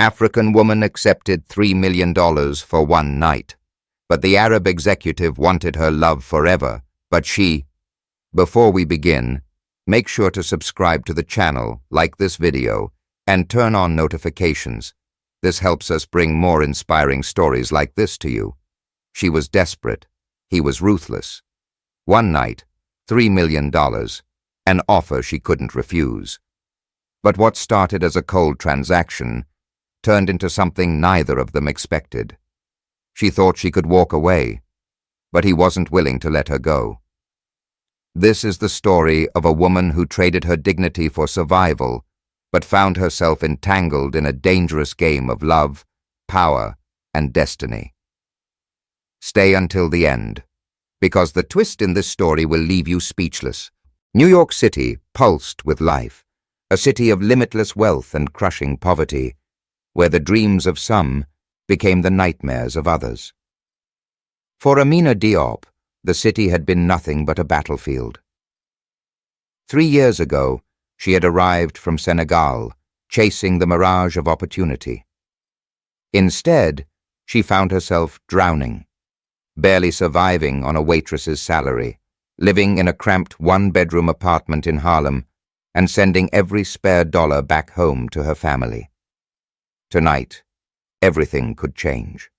African woman accepted $3 million for one night, but the Arab executive wanted her love forever, but she... Before we begin, make sure to subscribe to the channel, like this video, and turn on notifications. This helps us bring more inspiring stories like this to you. She was desperate. He was ruthless. One night, $3 million, an offer she couldn't refuse. But what started as a cold transaction turned into something neither of them expected. She thought she could walk away, but he wasn't willing to let her go. This is the story of a woman who traded her dignity for survival, but found herself entangled in a dangerous game of love, power, and destiny. Stay until the end, because the twist in this story will leave you speechless. New York City pulsed with life, a city of limitless wealth and crushing poverty, where the dreams of some became the nightmares of others. For Amina Diop, the city had been nothing but a battlefield. 3 years ago, she had arrived from Senegal, chasing the mirage of opportunity. Instead, she found herself drowning, barely surviving on a waitress's salary, living in a cramped one-bedroom apartment in Harlem, and sending every spare dollar back home to her family. Tonight, everything could change.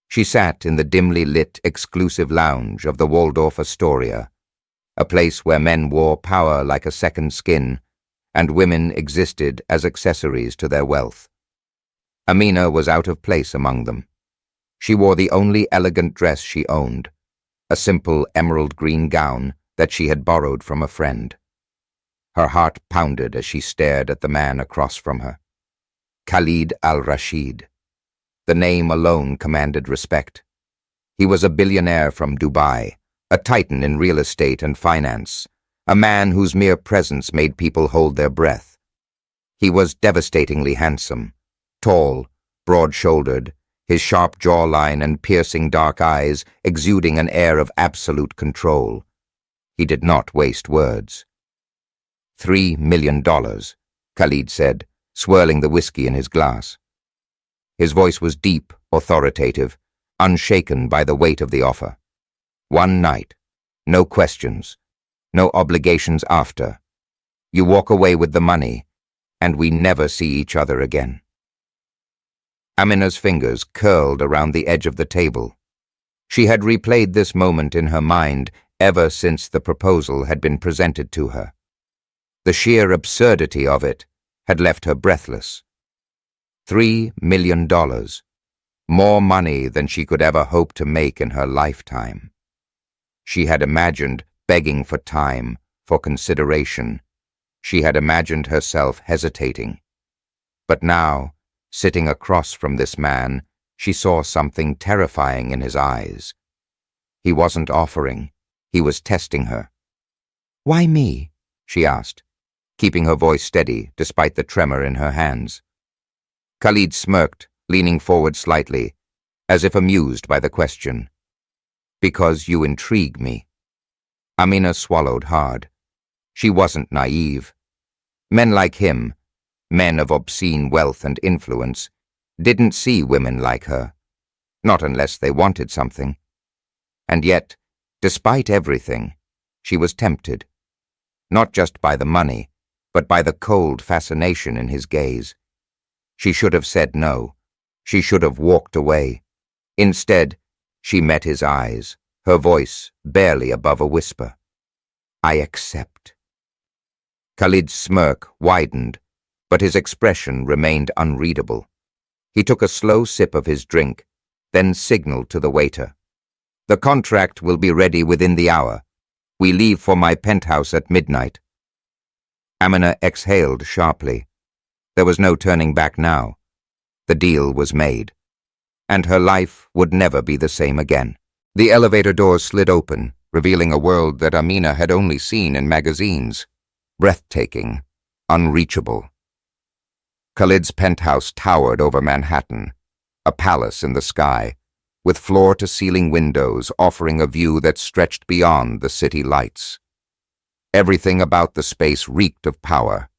She sat in the dimly lit, exclusive lounge of the Waldorf Astoria, a place where men wore power like a second skin, and women existed as accessories to their wealth. Amina was out of place among them. She wore the only elegant dress she owned, a simple emerald green gown that she had borrowed from a friend. Her heart pounded as she stared at the man across from her. Khalid al-Rashid. The name alone commanded respect. He was a billionaire from Dubai, a titan in real estate and finance, a man whose mere presence made people hold their breath. He was devastatingly handsome, tall, broad-shouldered, his sharp jawline and piercing dark eyes exuding an air of absolute control. He did not waste words. $3 million, Khalid said, swirling the whiskey in his glass. His voice was deep, authoritative, unshaken by the weight of the offer. One night, no questions, no obligations after. You walk away with the money, and we never see each other again. Amina's fingers curled around the edge of the table. She had replayed this moment in her mind ever since the proposal had been presented to her. The sheer absurdity of it had left her breathless. $3 million, more money than she could ever hope to make in her lifetime. She had imagined begging for time, for consideration. She had imagined herself hesitating. But now, sitting across from this man, she saw something terrifying in his eyes. He wasn't offering, he was testing her. "Why me?" she asked, keeping her voice steady despite the tremor in her hands. Khalid smirked, leaning forward slightly, as if amused by the question. "Because you intrigue me." Amina swallowed hard. She wasn't naive. Men like him, men of obscene wealth and influence, didn't see women like her, not unless they wanted something. And yet, despite everything, she was tempted, not just by the money, but by the cold fascination in his gaze. She should have said no. She should have walked away. Instead, she met his eyes, her voice barely above a whisper. "I accept." Khalid's smirk widened, but his expression remained unreadable. He took a slow sip of his drink, then signaled to the waiter. "The contract will be ready within the hour. We leave for my penthouse at midnight." Amina exhaled sharply. There was no turning back now. The deal was made, and her life would never be the same again. The elevator doors slid open, revealing a world that Amina had only seen in magazines. Breathtaking, unreachable. Khalid's penthouse towered over Manhattan, a palace in the sky, with floor-to-ceiling windows offering a view that stretched beyond the city lights. Everything about the space reeked of power,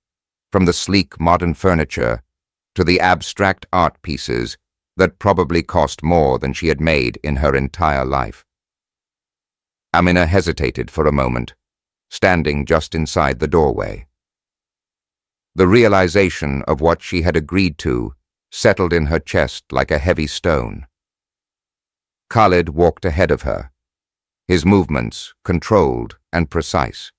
from the sleek modern furniture to the abstract art pieces that probably cost more than she had made in her entire life. Amina hesitated for a moment, standing just inside the doorway. The realization of what she had agreed to settled in her chest like a heavy stone. Khalid walked ahead of her, his movements controlled and precise.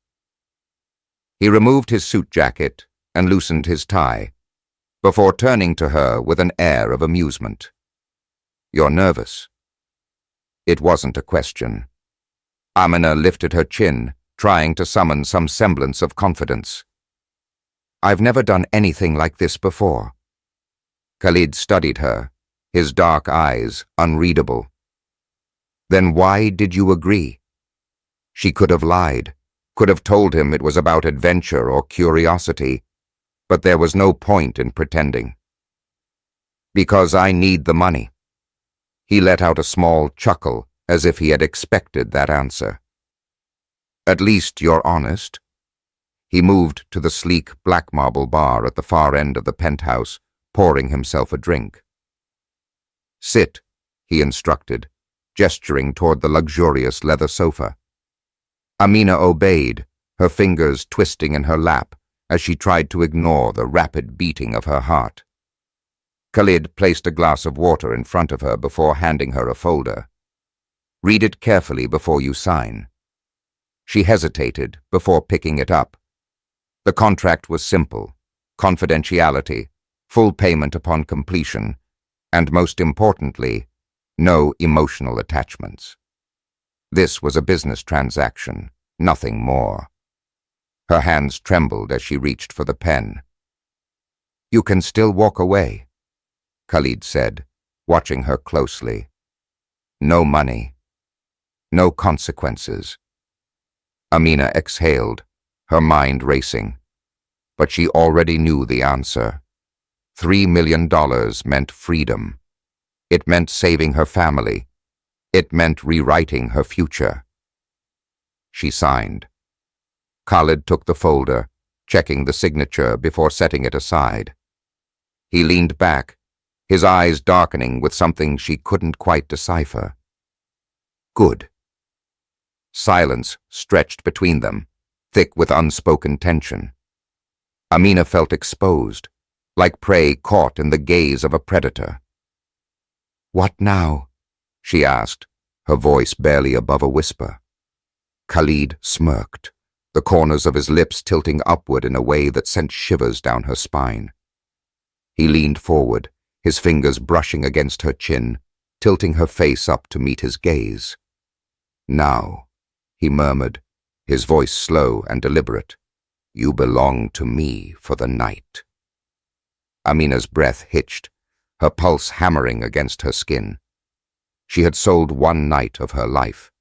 He removed his suit jacket and loosened his tie, before turning to her with an air of amusement. "You're nervous." It wasn't a question. Amina lifted her chin, trying to summon some semblance of confidence. "I've never done anything like this before." Khalid studied her, his dark eyes unreadable. "Then why did you agree?" She could have lied, could have told him it was about adventure or curiosity, but there was no point in pretending. "Because I need the money." He let out a small chuckle, as if he had expected that answer. "At least you're honest." He moved to the sleek black marble bar at the far end of the penthouse, pouring himself a drink. "Sit," he instructed, gesturing toward the luxurious leather sofa. Amina obeyed, her fingers twisting in her lap as she tried to ignore the rapid beating of her heart. Khalid placed a glass of water in front of her before handing her a folder. "Read it carefully before you sign." She hesitated before picking it up. The contract was simple: confidentiality, full payment upon completion, and most importantly, no emotional attachments. This was a business transaction, nothing more. Her hands trembled as she reached for the pen. "You can still walk away," Khalid said, watching her closely. "No money. No consequences." Amina exhaled, her mind racing. But she already knew the answer. $3 million meant freedom. It meant saving her family. It meant rewriting her future. She signed. Khalid took the folder, checking the signature before setting it aside. He leaned back, his eyes darkening with something she couldn't quite decipher. "Good." Silence stretched between them, thick with unspoken tension. Amina felt exposed, like prey caught in the gaze of a predator. "What now?" she asked, her voice barely above a whisper. Khalid smirked, the corners of his lips tilting upward in a way that sent shivers down her spine. He leaned forward, his fingers brushing against her chin, tilting her face up to meet his gaze. "Now," he murmured, his voice slow and deliberate, "you belong to me for the night." Amina's breath hitched, her pulse hammering against her skin. She had sold one night of her life,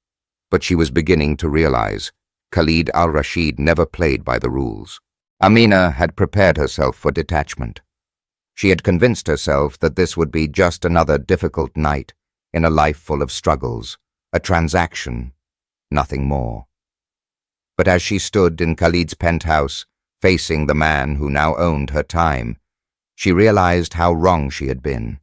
but she was beginning to realize Khalid al-Rashid never played by the rules. Amina had prepared herself for detachment. She had convinced herself that this would be just another difficult night in a life full of struggles, a transaction, nothing more. But as she stood in Khalid's penthouse, facing the man who now owned her time, she realized how wrong she had been.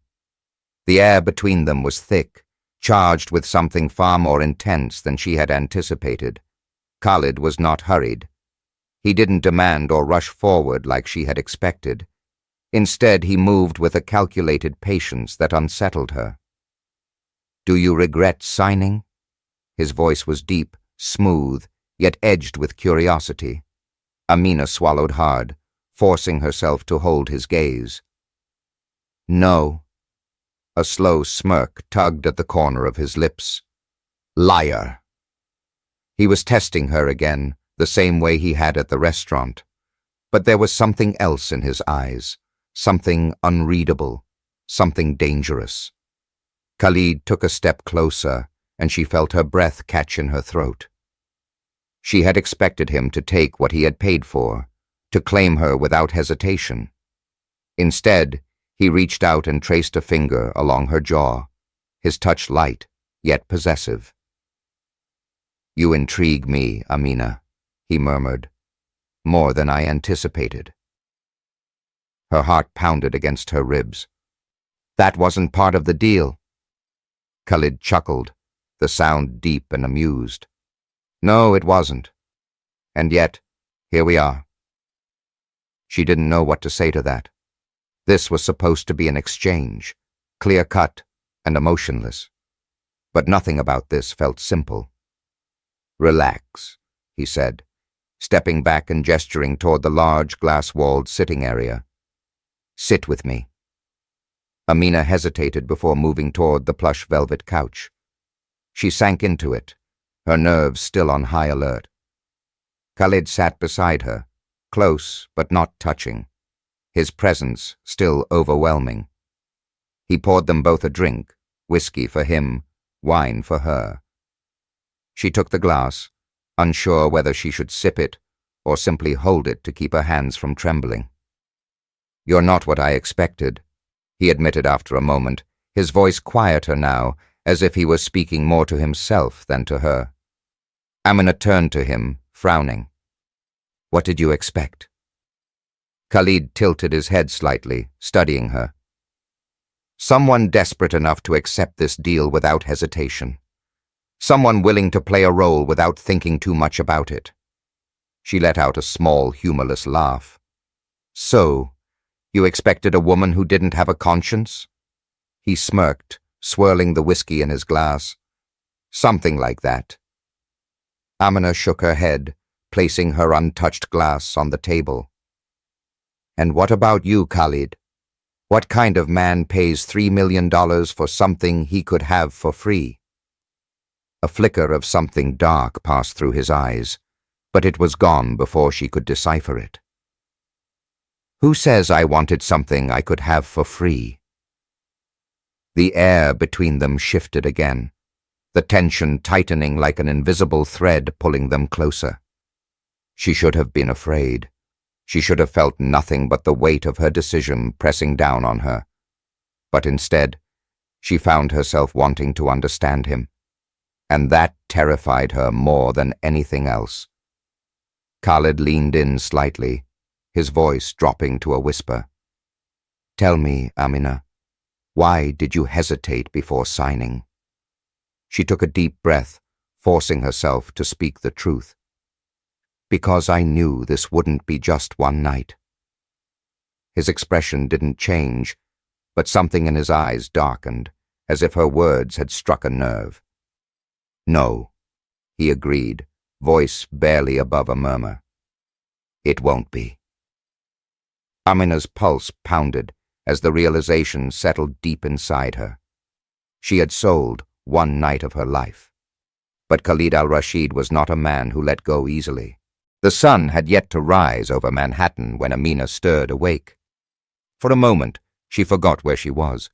The air between them was thick, charged with something far more intense than she had anticipated. Khalid was not hurried. He didn't demand or rush forward like she had expected. Instead, he moved with a calculated patience that unsettled her. "Do you regret signing?" His voice was deep, smooth, yet edged with curiosity. Amina swallowed hard, forcing herself to hold his gaze. "No." A slow smirk tugged at the corner of his lips. "Liar." He was testing her again, the same way he had at the restaurant. But there was something else in his eyes, something unreadable, something dangerous. Khalid took a step closer, and she felt her breath catch in her throat. She had expected him to take what he had paid for, to claim her without hesitation. Instead, he reached out and traced a finger along her jaw, his touch light, yet possessive. "You intrigue me, Amina," he murmured, "more than I anticipated." Her heart pounded against her ribs. That wasn't part of the deal. Khalid chuckled, the sound deep and amused. No, it wasn't. And yet, here we are. She didn't know what to say to that. This was supposed to be an exchange, clear-cut and emotionless. But nothing about this felt simple. Relax, he said, stepping back and gesturing toward the large glass-walled sitting area. Sit with me. Amina hesitated before moving toward the plush velvet couch. She sank into it, her nerves still on high alert. Khalid sat beside her, close but not touching, his presence still overwhelming. He poured them both a drink, whiskey for him, wine for her. She took the glass, unsure whether she should sip it or simply hold it to keep her hands from trembling. You're not what I expected, he admitted after a moment, his voice quieter now, as if he was speaking more to himself than to her. Amina turned to him, frowning. What did you expect? Khalid tilted his head slightly, studying her. Someone desperate enough to accept this deal without hesitation. Someone willing to play a role without thinking too much about it. She let out a small, humorless laugh. So, you expected a woman who didn't have a conscience? He smirked, swirling the whiskey in his glass. Something like that. Amina shook her head, placing her untouched glass on the table. And what about you, Khalid? What kind of man pays $3 million for something he could have for free? A flicker of something dark passed through his eyes, but it was gone before she could decipher it. Who says I wanted something I could have for free? The air between them shifted again, the tension tightening like an invisible thread pulling them closer. She should have been afraid. She should have felt nothing but the weight of her decision pressing down on her. But instead, she found herself wanting to understand him, and that terrified her more than anything else. Khalid leaned in slightly, his voice dropping to a whisper. Tell me, Amina, why did you hesitate before signing? She took a deep breath, forcing herself to speak the truth. Because I knew this wouldn't be just one night. His expression didn't change, but something in his eyes darkened, as if her words had struck a nerve. No, he agreed, voice barely above a murmur. It won't be. Amina's pulse pounded as the realization settled deep inside her. She had sold one night of her life. But Khalid al-Rashid was not a man who let go easily. The sun had yet to rise over Manhattan when Amina stirred awake. For a moment, she forgot where she was.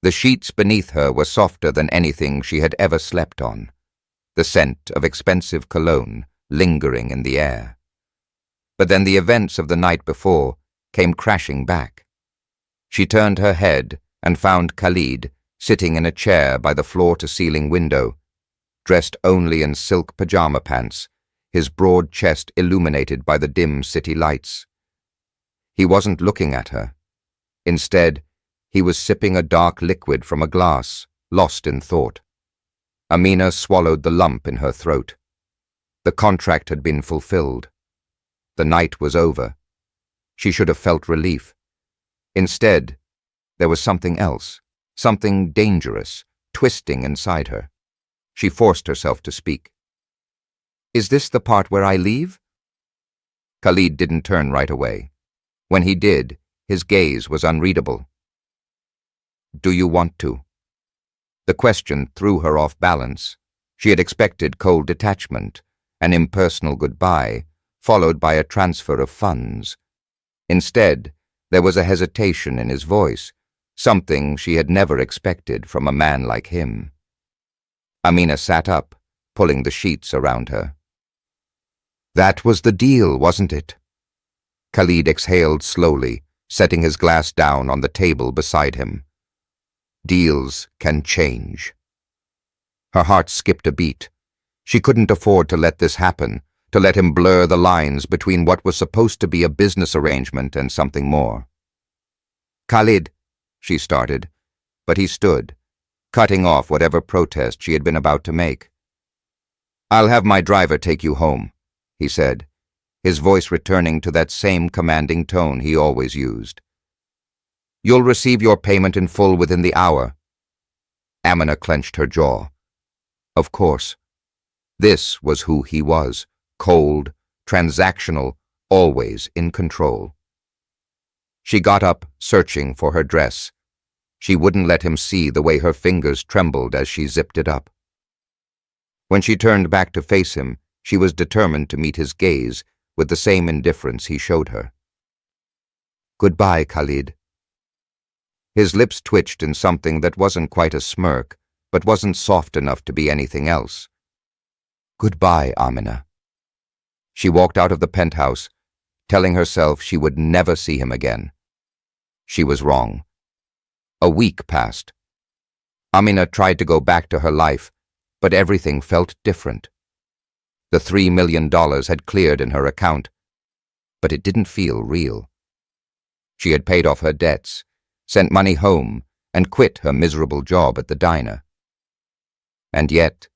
The sheets beneath her were softer than anything she had ever slept on, the scent of expensive cologne lingering in the air. But then the events of the night before came crashing back. She turned her head and found Khalid sitting in a chair by the floor-to-ceiling window, dressed only in silk pajama pants, his broad chest illuminated by the dim city lights. He wasn't looking at her. Instead, he was sipping a dark liquid from a glass, lost in thought. Amina swallowed the lump in her throat. The contract had been fulfilled. The night was over. She should have felt relief. Instead, there was something else, something dangerous, twisting inside her. She forced herself to speak. Is this the part where I leave? Khalid didn't turn right away. When he did, his gaze was unreadable. Do you want to? The question threw her off balance. She had expected cold detachment, an impersonal goodbye, followed by a transfer of funds. Instead, there was a hesitation in his voice, something she had never expected from a man like him. Amina sat up, pulling the sheets around her. That was the deal, wasn't it? Khalid exhaled slowly, setting his glass down on the table beside him. Deals can change. Her heart skipped a beat. She couldn't afford to let this happen, to let him blur the lines between what was supposed to be a business arrangement and something more. Khalid, she started, but he stood, cutting off whatever protest she had been about to make. I'll have my driver take you home, he said, his voice returning to that same commanding tone he always used. You'll receive your payment in full within the hour. Amina clenched her jaw. Of course. This was who he was, cold, transactional, always in control. She got up, searching for her dress. She wouldn't let him see the way her fingers trembled as she zipped it up. When she turned back to face him, she was determined to meet his gaze with the same indifference he showed her. Goodbye, Khalid. His lips twitched in something that wasn't quite a smirk, but wasn't soft enough to be anything else. Goodbye, Amina. She walked out of the penthouse, telling herself she would never see him again. She was wrong. A week passed. Amina tried to go back to her life, but everything felt different. The $3 million had cleared in her account, but it didn't feel real. She had paid off her debts, sent money home, and quit her miserable job at the diner. And yet,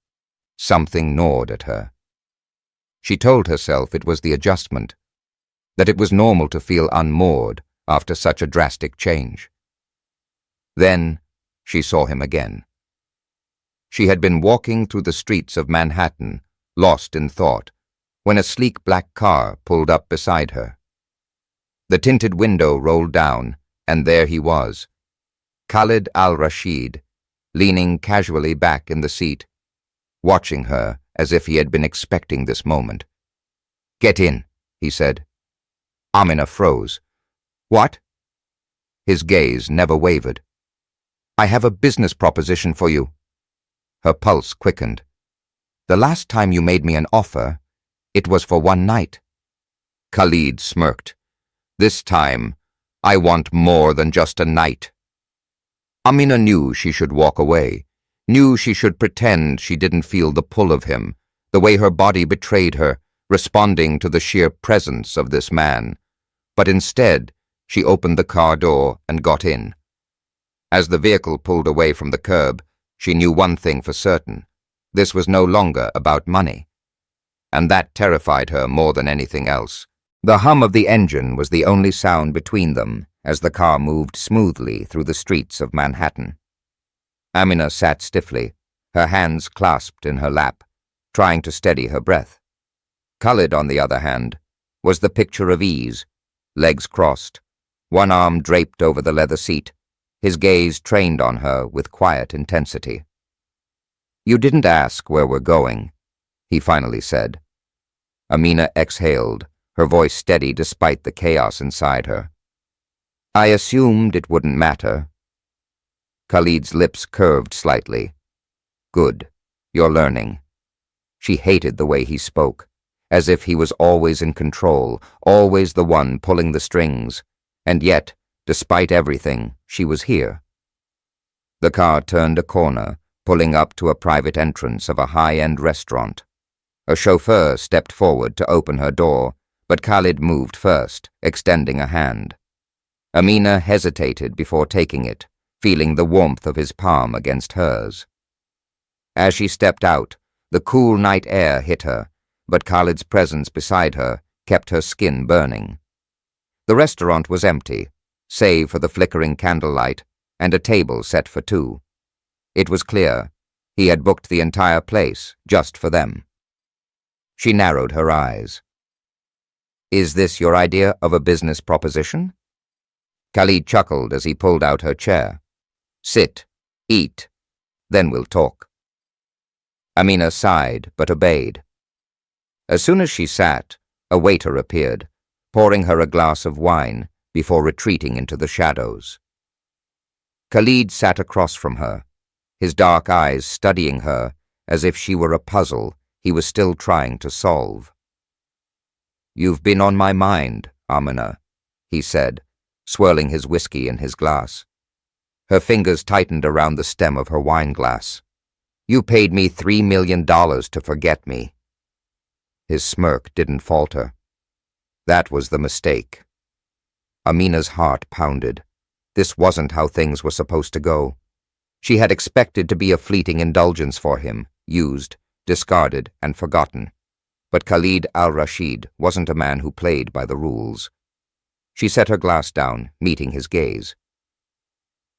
something gnawed at her. She told herself it was the adjustment, that it was normal to feel unmoored after such a drastic change. Then she saw him again. She had been walking through the streets of Manhattan, lost in thought, when a sleek black car pulled up beside her. The tinted window rolled down, and there he was, Khalid al-Rashid, leaning casually back in the seat, watching her as if he had been expecting this moment. Get in, he said. Amina froze. What? His gaze never wavered. I have a business proposition for you. Her pulse quickened. The last time you made me an offer, it was for one night. Khalid smirked. This time, I want more than just a night. Amina knew she should walk away, knew she should pretend she didn't feel the pull of him, the way her body betrayed her, responding to the sheer presence of this man. But instead, she opened the car door and got in. As the vehicle pulled away from the curb, she knew one thing for certain. This was no longer about money. And that terrified her more than anything else. The hum of the engine was the only sound between them as the car moved smoothly through the streets of Manhattan. Amina sat stiffly, her hands clasped in her lap, trying to steady her breath. Khalid, on the other hand, was the picture of ease, legs crossed, one arm draped over the leather seat, his gaze trained on her with quiet intensity. You didn't ask where we're going, he finally said. Amina exhaled, her voice steady despite the chaos inside her. I assumed it wouldn't matter. Khalid's lips curved slightly. Good, you're learning. She hated the way he spoke, as if he was always in control, always the one pulling the strings, and yet, despite everything, she was here. The car turned a corner, pulling up to a private entrance of a high-end restaurant. A chauffeur stepped forward to open her door, but Khalid moved first, extending a hand. Amina hesitated before taking it, feeling the warmth of his palm against hers. As she stepped out, the cool night air hit her, but Khalid's presence beside her kept her skin burning. The restaurant was empty, save for the flickering candlelight and a table set for two. It was clear he had booked the entire place just for them. She narrowed her eyes. Is this your idea of a business proposition? Khalid chuckled as he pulled out her chair. Sit, eat, then we'll talk. Amina sighed but obeyed. As soon as she sat, a waiter appeared, pouring her a glass of wine before retreating into the shadows. Khalid sat across from her, his dark eyes studying her as if she were a puzzle he was still trying to solve. You've been on my mind, Amina, he said, swirling his whiskey in his glass. Her fingers tightened around the stem of her wine glass. You paid me $3 million to forget me. His smirk didn't falter. That was the mistake. Amina's heart pounded. This wasn't how things were supposed to go. She had expected to be a fleeting indulgence for him, used, discarded, and forgotten. But Khalid al-Rashid wasn't a man who played by the rules. She set her glass down, meeting his gaze.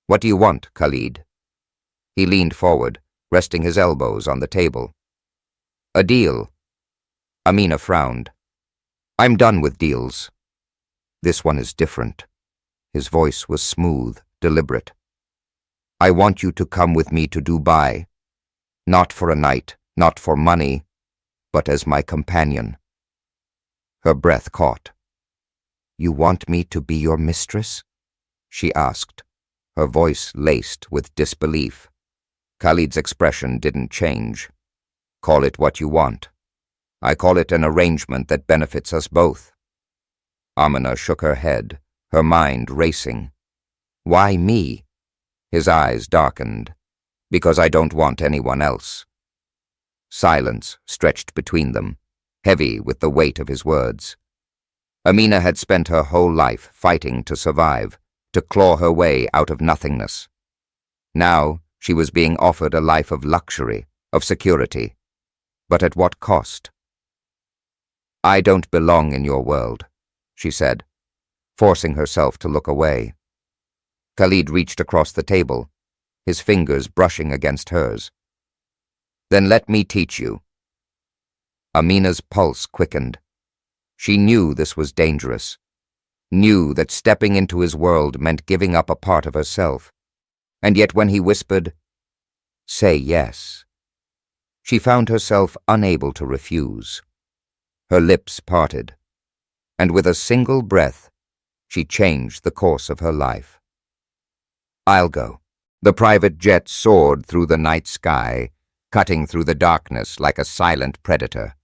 "What do you want, Khalid?" He leaned forward, resting his elbows on the table. "A deal." Amina frowned. "I'm done with deals. This one is different." His voice was smooth, deliberate. "I want you to come with me to Dubai. Not for a night, not for money, but as my companion." Her breath caught. "You want me to be your mistress?" she asked, her voice laced with disbelief. Khalid's expression didn't change. "Call it what you want. I call it an arrangement that benefits us both." Amina shook her head, her mind racing. "Why me?" His eyes darkened. "Because I don't want anyone else." Silence stretched between them, heavy with the weight of his words. Amina had spent her whole life fighting to survive, to claw her way out of nothingness. Now she was being offered a life of luxury, of security. But at what cost? "I don't belong in your world," she said, forcing herself to look away. Khalid reached across the table, his fingers brushing against hers. "Then let me teach you." Amina's pulse quickened. She knew this was dangerous, knew that stepping into his world meant giving up a part of herself. And yet when he whispered, "Say yes," she found herself unable to refuse. Her lips parted, and with a single breath, she changed the course of her life. "I'll go." The private jet soared through the night sky, cutting through the darkness like a silent predator.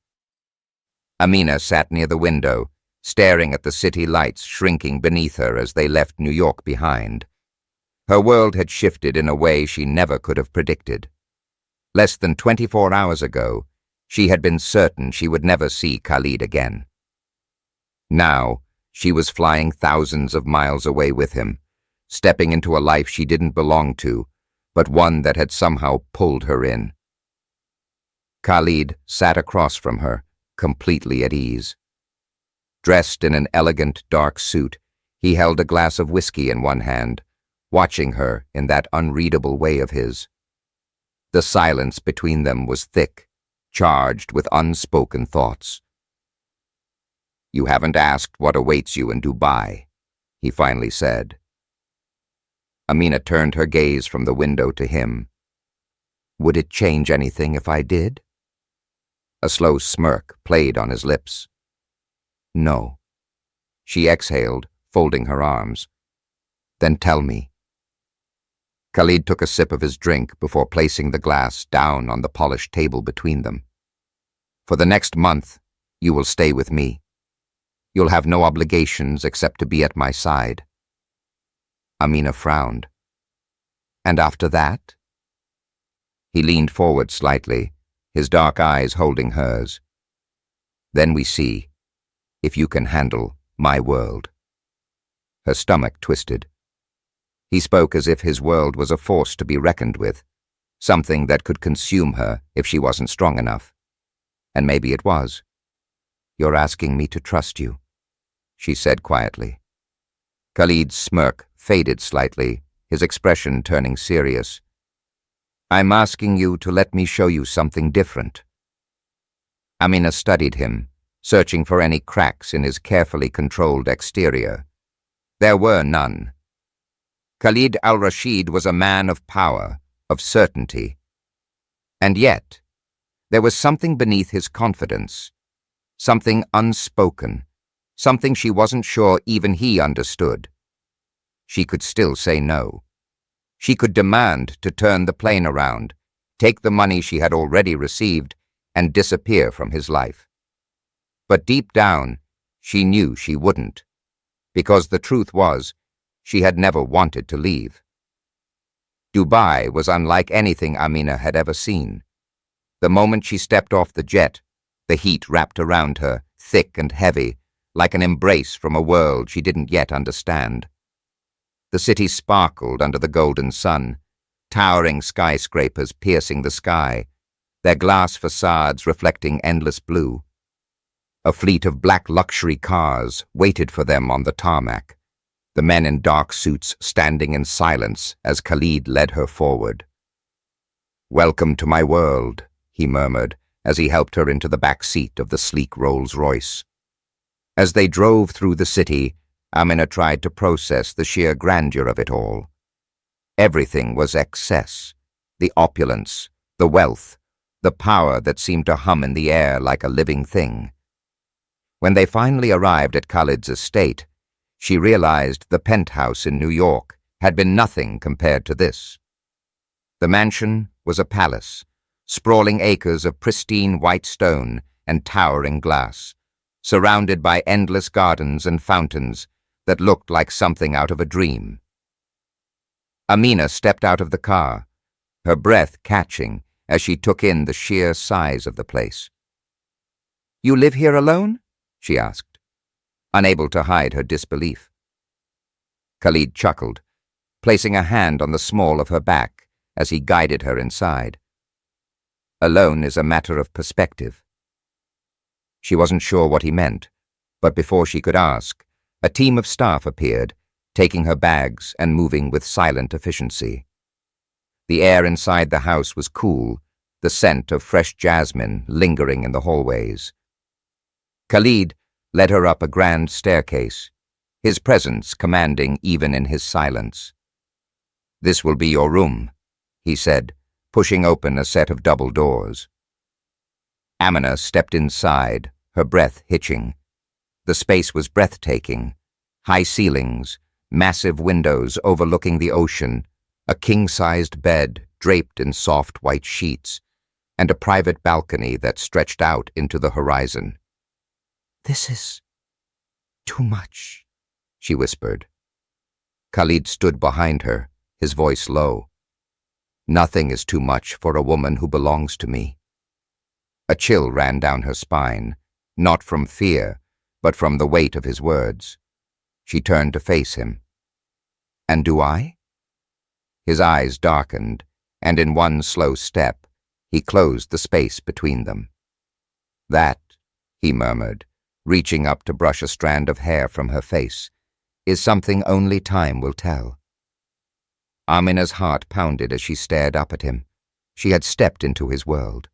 Amina sat near the window, staring at the city lights shrinking beneath her as they left New York behind. Her world had shifted in a way she never could have predicted. Less than 24 hours ago, she had been certain she would never see Khalid again. Now, she was flying thousands of miles away with him, stepping into a life she didn't belong to, but one that had somehow pulled her in. Khalid sat across from her, completely at ease. Dressed in an elegant dark suit, he held a glass of whiskey in one hand, watching her in that unreadable way of his. The silence between them was thick, charged with unspoken thoughts. "You haven't asked what awaits you in Dubai," he finally said. Amina turned her gaze from the window to him. "Would it change anything if I did?" A slow smirk played on his lips. "No." She exhaled, folding her arms. "Then tell me." Khalid took a sip of his drink before placing the glass down on the polished table between them. "For the next month, you will stay with me. You'll have no obligations except to be at my side." Amina frowned. "And after that?" He leaned forward slightly, his dark eyes holding hers. "Then we see if you can handle my world." Her stomach twisted. He spoke as if his world was a force to be reckoned with, something that could consume her if she wasn't strong enough. And maybe it was. "You're asking me to trust you," she said quietly. Khalid's smirk faded slightly, his expression turning serious. "I'm asking you to let me show you something different." Amina studied him, searching for any cracks in his carefully controlled exterior. There were none. Khalid al-Rashid was a man of power, of certainty. And yet, there was something beneath his confidence, something unspoken, something she wasn't sure even he understood. She could still say no. She could demand to turn the plane around, take the money she had already received, and disappear from his life. But deep down, she knew she wouldn't, because the truth was, she had never wanted to leave. Dubai was unlike anything Amina had ever seen. The moment she stepped off the jet, the heat wrapped around her, thick and heavy, like an embrace from a world she didn't yet understand. The city sparkled under the golden sun, towering skyscrapers piercing the sky, their glass facades reflecting endless blue. A fleet of black luxury cars waited for them on the tarmac, the men in dark suits standing in silence as Khalid led her forward. "Welcome to my world," he murmured as he helped her into the back seat of the sleek Rolls-Royce. As they drove through the city, Amina tried to process the sheer grandeur of it all. Everything was excess: the opulence, the wealth, the power that seemed to hum in the air like a living thing. When they finally arrived at Khalid's estate, she realized the penthouse in New York had been nothing compared to this. The mansion was a palace, sprawling acres of pristine white stone and towering glass, surrounded by endless gardens and fountains that looked like something out of a dream. Amina stepped out of the car, her breath catching as she took in the sheer size of the place. "You live here alone?" she asked, unable to hide her disbelief. Khalid chuckled, placing a hand on the small of her back as he guided her inside. "Alone is a matter of perspective." She wasn't sure what he meant, but before she could ask, a team of staff appeared, taking her bags and moving with silent efficiency. The air inside the house was cool, the scent of fresh jasmine lingering in the hallways. Khalid led her up a grand staircase, his presence commanding even in his silence. "This will be your room," he said, pushing open a set of double doors. Amina stepped inside, her breath hitching. The space was breathtaking: high ceilings, massive windows overlooking the ocean, a king-sized bed draped in soft white sheets, and a private balcony that stretched out into the horizon. "This is too much," she whispered. Khalid stood behind her, his voice low. "Nothing is too much for a woman who belongs to me." A chill ran down her spine, not from fear, but from the weight of his words. She turned to face him. "And do I?" His eyes darkened, and in one slow step, he closed the space between them. "That," he murmured, reaching up to brush a strand of hair from her face, "is something only time will tell." Amina's heart pounded as she stared up at him. She had stepped into his world,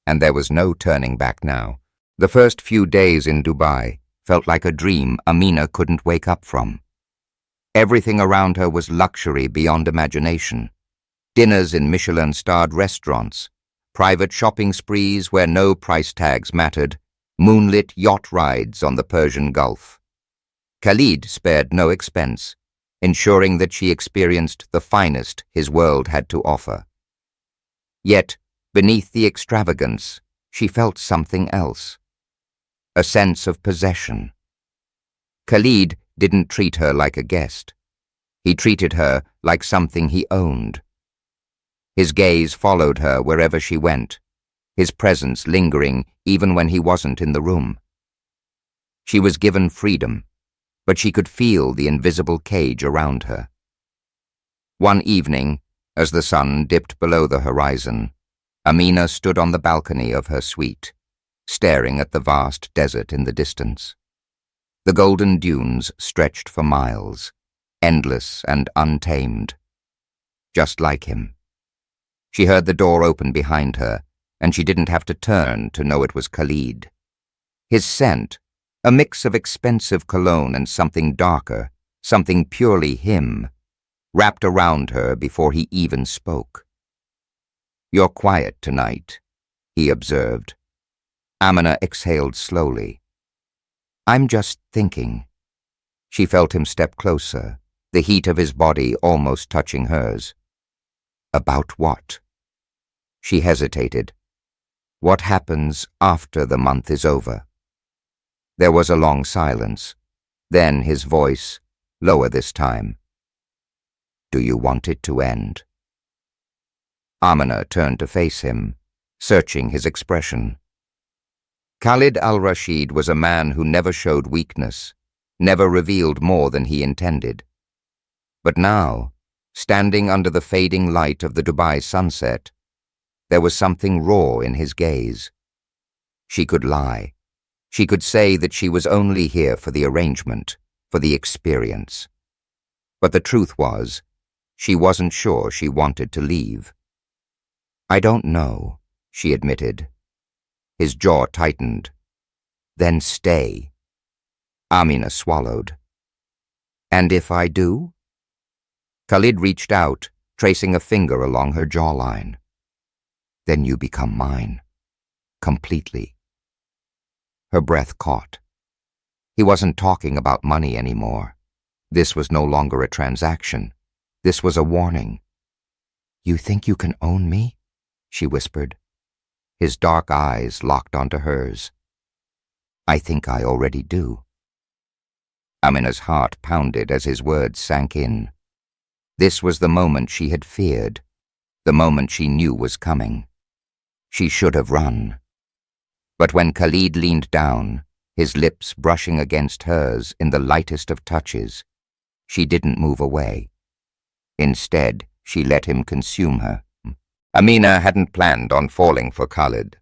and there was no turning back now. The first few days in Dubai felt like a dream Amina couldn't wake up from. Everything around her was luxury beyond imagination. Dinners in Michelin-starred restaurants, private shopping sprees where no price tags mattered, moonlit yacht rides on the Persian Gulf. Khalid spared no expense, ensuring that she experienced the finest his world had to offer. Yet, beneath the extravagance, she felt something else: a sense of possession. Khalid didn't treat her like a guest. He treated her like something he owned. His gaze followed her wherever she went, his presence lingering even when he wasn't in the room. She was given freedom, but she could feel the invisible cage around her. One evening, as the sun dipped below the horizon, Amina stood on the balcony of her suite, staring at the vast desert in the distance. The golden dunes stretched for miles, endless and untamed. Just like him. She heard the door open behind her, and she didn't have to turn to know it was Khalid. His scent, a mix of expensive cologne and something darker, something purely him, wrapped around her before he even spoke. "You're quiet tonight," he observed. Amina exhaled slowly. "I'm just thinking." She felt him step closer, the heat of his body almost touching hers. "About what?" She hesitated. "What happens after the month is over?" There was a long silence. Then his voice, lower this time. "Do you want it to end?" Amina turned to face him, searching his expression. Khalid al-Rashid was a man who never showed weakness, never revealed more than he intended. But now, standing under the fading light of the Dubai sunset, there was something raw in his gaze. She could lie. She could say that she was only here for the arrangement, for the experience. But the truth was, she wasn't sure she wanted to leave. "I don't know," she admitted. His jaw tightened. "Then stay." Amina swallowed. "And if I do?" Khalid reached out, tracing a finger along her jawline. "Then you become mine. Completely." Her breath caught. He wasn't talking about money anymore. This was no longer a transaction. This was a warning. "You think you can own me?" she whispered. His dark eyes locked onto hers. "I think I already do." Amina's heart pounded as his words sank in. This was the moment she had feared, the moment she knew was coming. She should have run. But when Khalid leaned down, his lips brushing against hers in the lightest of touches, she didn't move away. Instead, she let him consume her. Amina hadn't planned on falling for Khalid.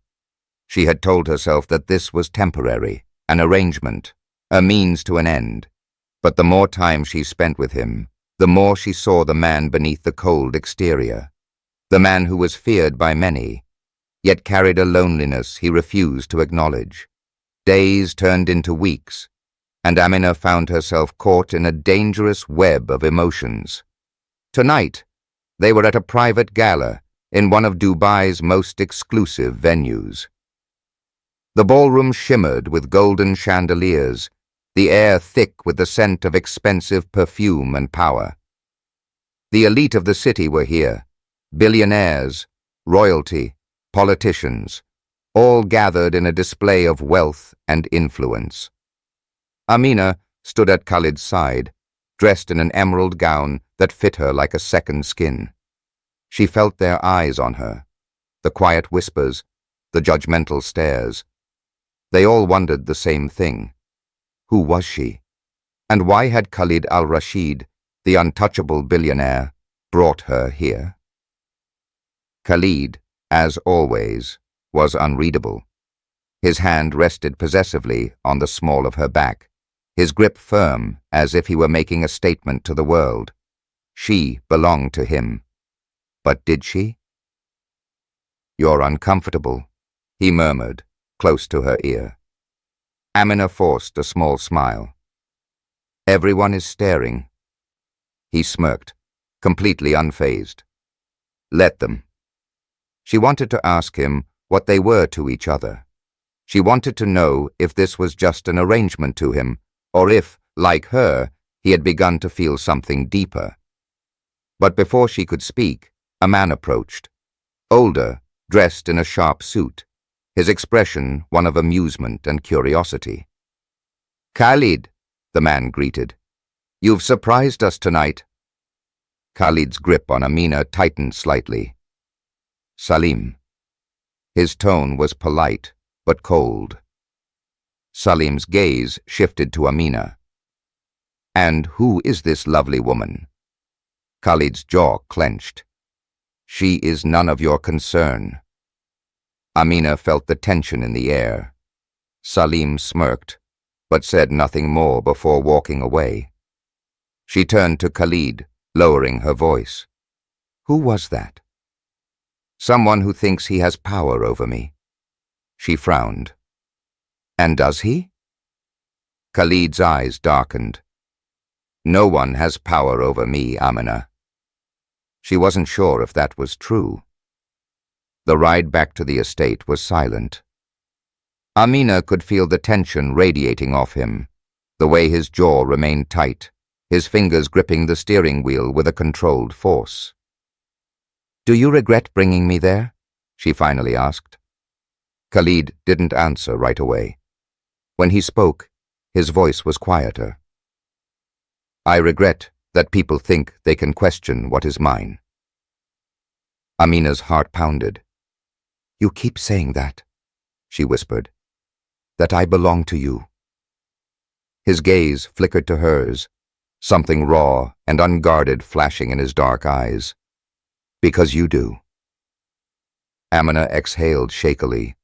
She had told herself that this was temporary, an arrangement, a means to an end. But the more time she spent with him, the more she saw the man beneath the cold exterior, the man who was feared by many, yet carried a loneliness he refused to acknowledge. Days turned into weeks, and Amina found herself caught in a dangerous web of emotions. Tonight, they were at a private gala in one of Dubai's most exclusive venues. The ballroom shimmered with golden chandeliers, the air thick with the scent of expensive perfume and power. The elite of the city were here, billionaires, royalty, politicians, all gathered in a display of wealth and influence. Amina stood at Khalid's side, dressed in an emerald gown that fit her like a second skin. She felt their eyes on her, the quiet whispers, the judgmental stares. They all wondered the same thing. Who was she? And why had Khalid al-Rashid, the untouchable billionaire, brought her here? Khalid, as always, was unreadable. His hand rested possessively on the small of her back, his grip firm as if he were making a statement to the world. She belonged to him. But did she? "You're uncomfortable," he murmured, close to her ear. Amina forced a small smile. "Everyone is staring." He smirked, completely unfazed. "Let them." She wanted to ask him what they were to each other. She wanted to know if this was just an arrangement to him, or if, like her, he had begun to feel something deeper. But before she could speak, a man approached, older, dressed in a sharp suit, his expression one of amusement and curiosity. "Khalid," the man greeted. "You've surprised us tonight." Khalid's grip on Amina tightened slightly. "Salim." His tone was polite, but cold. Salim's gaze shifted to Amina. "And who is this lovely woman?" Khalid's jaw clenched. "She is none of your concern." Amina felt the tension in the air. Salim smirked, but said nothing more before walking away. She turned to Khalid, lowering her voice. "Who was that?" "Someone who thinks he has power over me." She frowned. "And does he?" Khalid's eyes darkened. "No one has power over me, Amina." She wasn't sure if that was true. The ride back to the estate was silent. Amina could feel the tension radiating off him, the way his jaw remained tight, his fingers gripping the steering wheel with a controlled force. "Do you regret bringing me there?" she finally asked. Khalid didn't answer right away. When he spoke, his voice was quieter. "I regret that people think they can question what is mine." Amina's heart pounded. "You keep saying that," she whispered, "that I belong to you." His gaze flickered to hers, something raw and unguarded flashing in his dark eyes. Because you do. Amina exhaled shakily,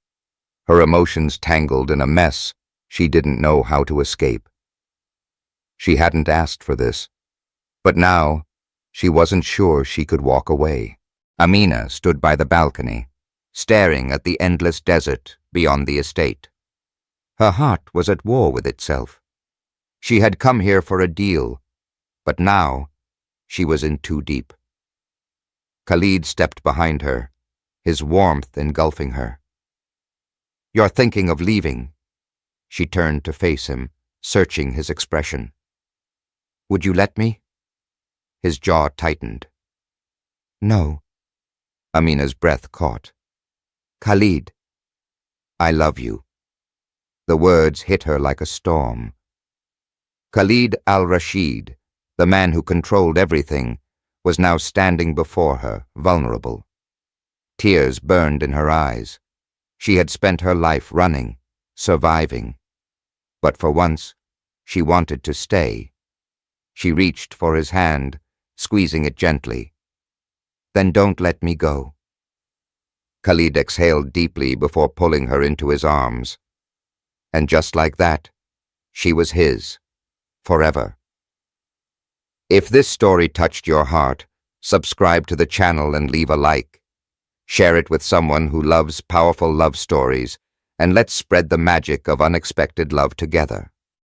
her emotions tangled in a mess she didn't know how to escape. She hadn't asked for this, but now she wasn't sure she could walk away. Amina stood by the balcony, staring at the endless desert beyond the estate. Her heart was at war with itself. She had come here for a deal, but now she was in too deep. Khalid stepped behind her, his warmth engulfing her. "You're thinking of leaving." She turned to face him, searching his expression. "Would you let me?" His jaw tightened. "No." Amina's breath caught. "Khalid, I love you." The words hit her like a storm. Khalid al-Rashid, the man who controlled everything, was now standing before her, vulnerable. Tears burned in her eyes. She had spent her life running, surviving. But for once, she wanted to stay. She reached for his hand, squeezing it gently. "Then don't let me go." Khalid exhaled deeply before pulling her into his arms. And just like that, she was his, forever. If this story touched your heart, subscribe to the channel and leave a like. Share it with someone who loves powerful love stories, and let's spread the magic of unexpected love together.